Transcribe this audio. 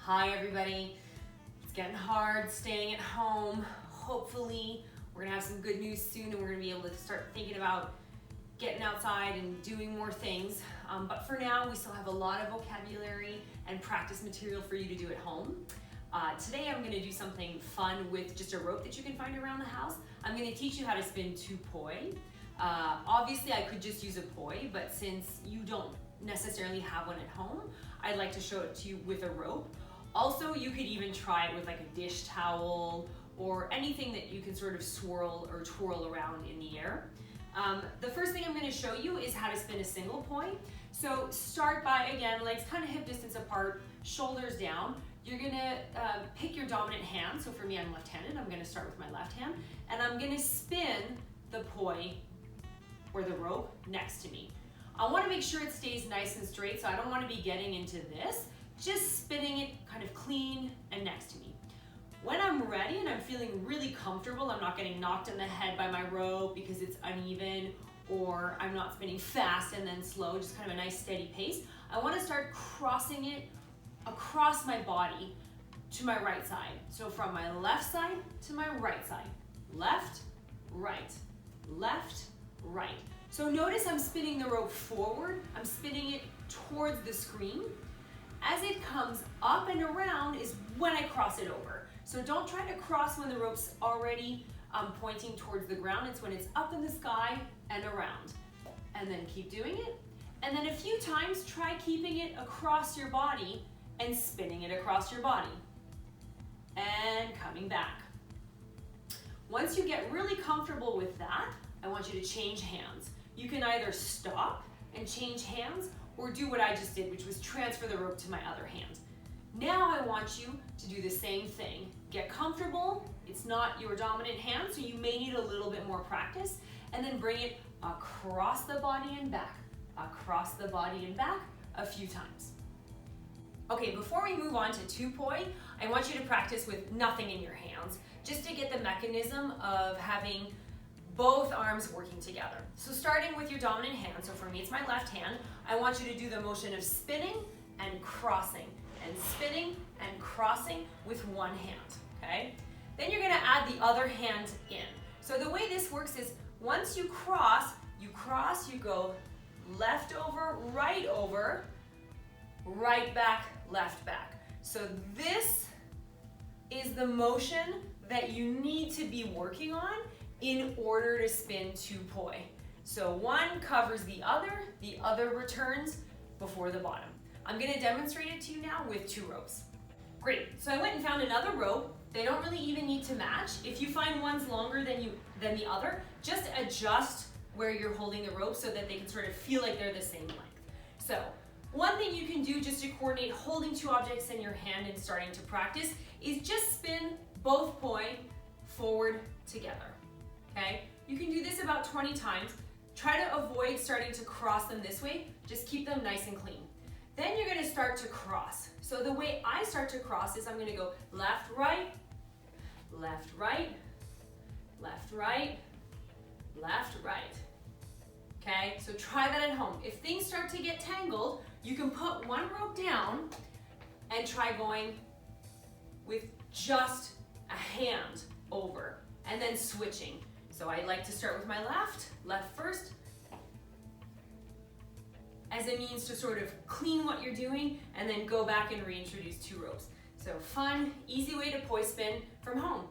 Hi everybody. It's getting hard staying at home. Hopefully we're gonna have some good news soon and we're gonna be able to start thinking about getting outside and doing more things. But for now, we still have a lot of vocabulary and practice material for you to do at home. Today I'm gonna do something fun with just a rope that you can find around the house. I'm gonna teach you how to spin 2 POI. Obviously I could just use a POI, but since you don't necessarily have one at home, I'd like to show it to you with a rope. Also, you could even try it with like a dish towel or anything that you can sort of swirl or twirl around in the air. The first thing I'm going to show you is how to spin a single POI. So start by, again, legs kind of hip distance apart, shoulders down. You're going to pick your dominant hand. So for me, I'm left-handed. I'm going to start with my left hand and I'm going to spin the POI or the rope next to me. I want to make sure it stays nice and straight, so I don't want to be getting into this, just spinning it kind of clean and next to me. When I'm ready and I'm feeling really comfortable, I'm not getting knocked in the head by my rope because it's uneven, or I'm not spinning fast and then slow, just kind of a nice steady pace. I want to start crossing it across my body to my right side. So from my left side to my right side. Left, right, left, right. So notice I'm spinning the rope forward. I'm spinning it towards the screen. As it comes up and around is when I cross it over. So don't try to cross when the rope's already pointing towards the ground. It's when it's up in the sky and around. And then keep doing it. And then a few times try keeping it across your body and spinning it across your body. And coming back. Once you get really comfortable with that, I want you to change hands. You can either stop and change hands or do what I just did, which was transfer the rope to my other hand. Now I want you to do the same thing. Get comfortable. It's not your dominant hand, so you may need a little bit more practice. And then bring it across the body and back, across the body and back a few times. Okay, before we move on to 2 POI, I want you to practice with nothing in your hands, just to get the mechanism of having both arms working together. So starting with your dominant hand, so for me it's my left hand, I want you to do the motion of spinning and crossing, and spinning and crossing with one hand, okay? Then you're gonna add the other hand in. So the way this works is once you cross, you go left over, right back, left back. So this is the motion that you need to be working on in order to spin 2 POI. So one covers the other returns before the bottom. I'm gonna demonstrate it to you now with 2 ropes. Great, so I went and found another rope. They don't really even need to match. If you find one's longer than the other, just adjust where you're holding the rope so that they can sort of feel like they're the same length. So one thing you can do just to coordinate holding 2 objects in your hand and starting to practice is just spin both POI forward together. Okay, you can do this about 20 times. Try to avoid starting to cross them this way. Just keep them nice and clean. Then you're gonna start to cross. So the way I start to cross is I'm gonna go left, right, left, right, left, right, left, right. Okay, so try that at home. If things start to get tangled, you can put one rope down and try going with just a hand over and then switching. So I like to start with my left first, as a means to sort of clean what you're doing and then go back and reintroduce 2 ropes. So fun, easy way to POI spin from home.